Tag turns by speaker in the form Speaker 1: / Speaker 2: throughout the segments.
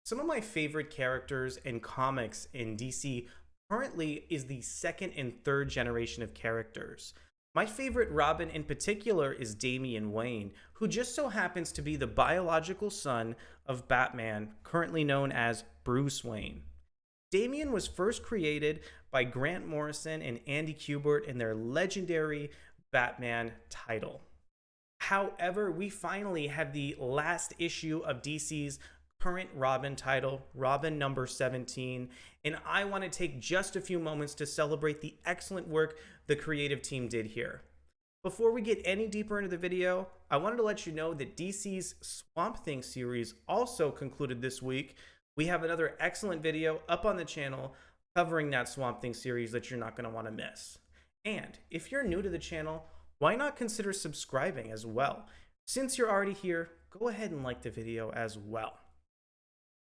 Speaker 1: Some of my favorite characters in comics in DC currently is the second and third generation of characters. My favorite Robin in particular is Damian Wayne, who just so happens to be the biological son of Batman, currently known as Bruce Wayne. Damian was first created by Grant Morrison and Andy Kubert in their legendary Batman title. However, we finally have the last issue of DC's current Robin title, Robin number 17, and I want to take just a few moments to celebrate the excellent work the creative team did here. Before we get any deeper into the video, I wanted to let you know that DC's Swamp Thing series also concluded this week. We have another excellent video up on the channel covering that Swamp Thing series that you're not going to want to miss. And if you're new to the channel, why not consider subscribing as well? Since you're already here, go ahead and like the video as well.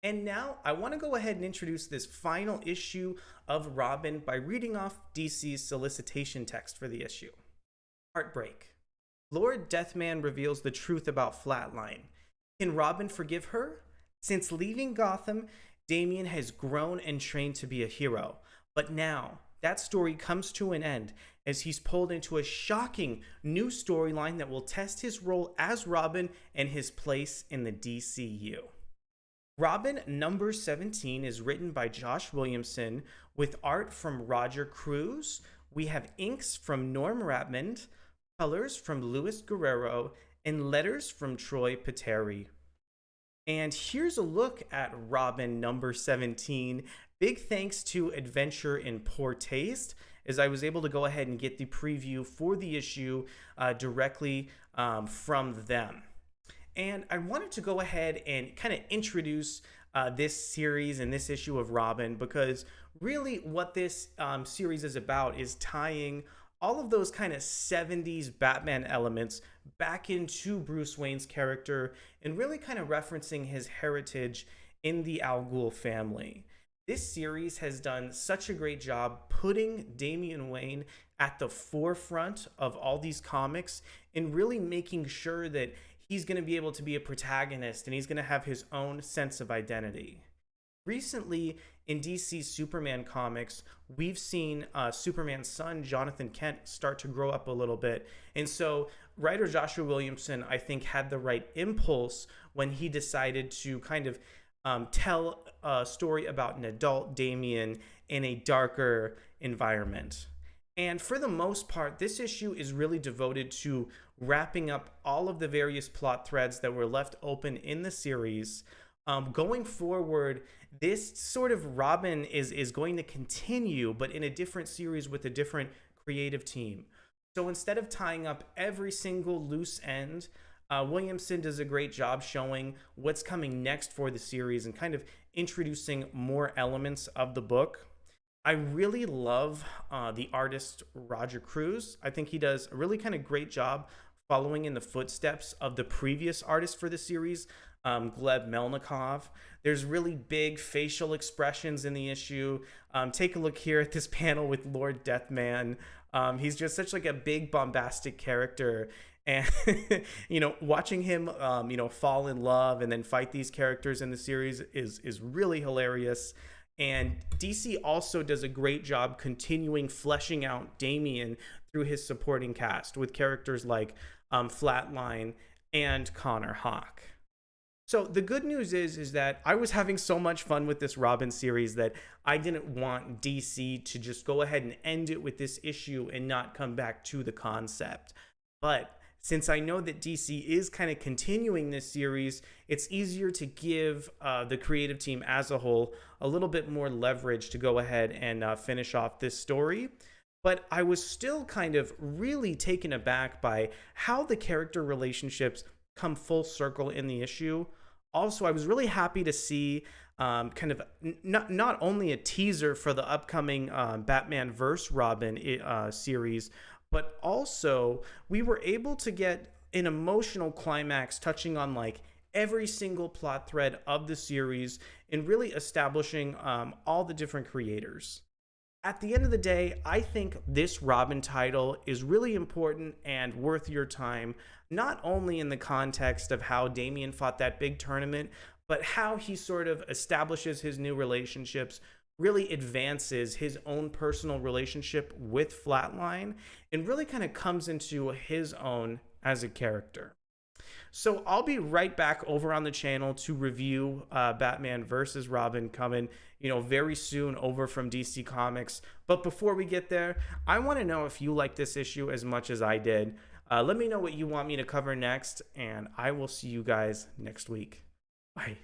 Speaker 1: And now I want to go ahead and introduce this final issue of Robin by reading off DC's solicitation text for the issue. Heartbreak. Lord Deathman reveals the truth about Flatline. Can Robin forgive her? Since leaving Gotham, Damian has grown and trained to be a hero. But now, that story comes to an end as he's pulled into a shocking new storyline that will test his role as Robin and his place in the DCU. Robin number 17 is written by Josh Williamson with art from Roger Cruz. We have inks from Norm Rapmund, colors from Guerrero, and letters from Troy Peteri. And here's a look at Robin number 17. Big thanks to Adventure in Poor Taste, as I was able to go ahead and get the preview for the issue directly from them. And I wanted to go ahead and kind of introduce this series and this issue of Robin, because really what this series is about is tying all of those kind of 70s Batman elements back into Bruce Wayne's character and really kind of referencing his heritage in the Al Ghul family. This series has done such a great job putting Damian Wayne at the forefront of all these comics and really making sure that he's going to be able to be a protagonist and he's going to have his own sense of identity. Recently, in DC's Superman comics, we've seen Superman's son, Jonathan Kent, start to grow up a little bit. And so writer Joshua Williamson, I think, had the right impulse when he decided to kind of tell a story about an adult Damian in a darker environment. And for the most part, this issue is really devoted to wrapping up all of the various plot threads that were left open in the series. Going forward, this sort of Robin is going to continue, but in a different series with a different creative team. So instead of tying up every single loose end, Williamson does a great job showing what's coming next for the series and kind of introducing more elements of the book. I really love the artist Roger Cruz. I think he does a really kind of great job following in the footsteps of the previous artist for the series, Gleb Melnikov. There's really big facial expressions in the issue. Take a look here at this panel with Lord Deathman. He's just such like a big bombastic character. And, you know, watching him, you know, fall in love and then fight these characters in the series is really hilarious. And DC also does a great job continuing fleshing out Damian through his supporting cast with characters like Flatline and Connor Hawke. So the good news is that I was having so much fun with this Robin series that I didn't want DC to just go ahead and end it with this issue and not come back to the concept. But since I know that DC is kind of continuing this series, it's easier to give the creative team as a whole a little bit more leverage to go ahead and finish off this story. But I was still kind of really taken aback by how the character relationships come full circle in the issue. Also, I was really happy to see kind of not only a teaser for the upcoming Batman vs. Robin series, but also we were able to get an emotional climax touching on like every single plot thread of the series and really establishing all the different creators. At the end of the day, I think this Robin title is really important and worth your time, not only in the context of how Damian fought that big tournament, but how he sort of establishes his new relationships, really advances his own personal relationship with Flatline, and really kind of comes into his own as a character. So I'll be right back over on the channel to review Batman versus Robin, coming, very soon over from DC Comics. But before we get there, I want to know if you like this issue as much as I did. Let me know what you want me to cover next, and I will see you guys next week. Bye.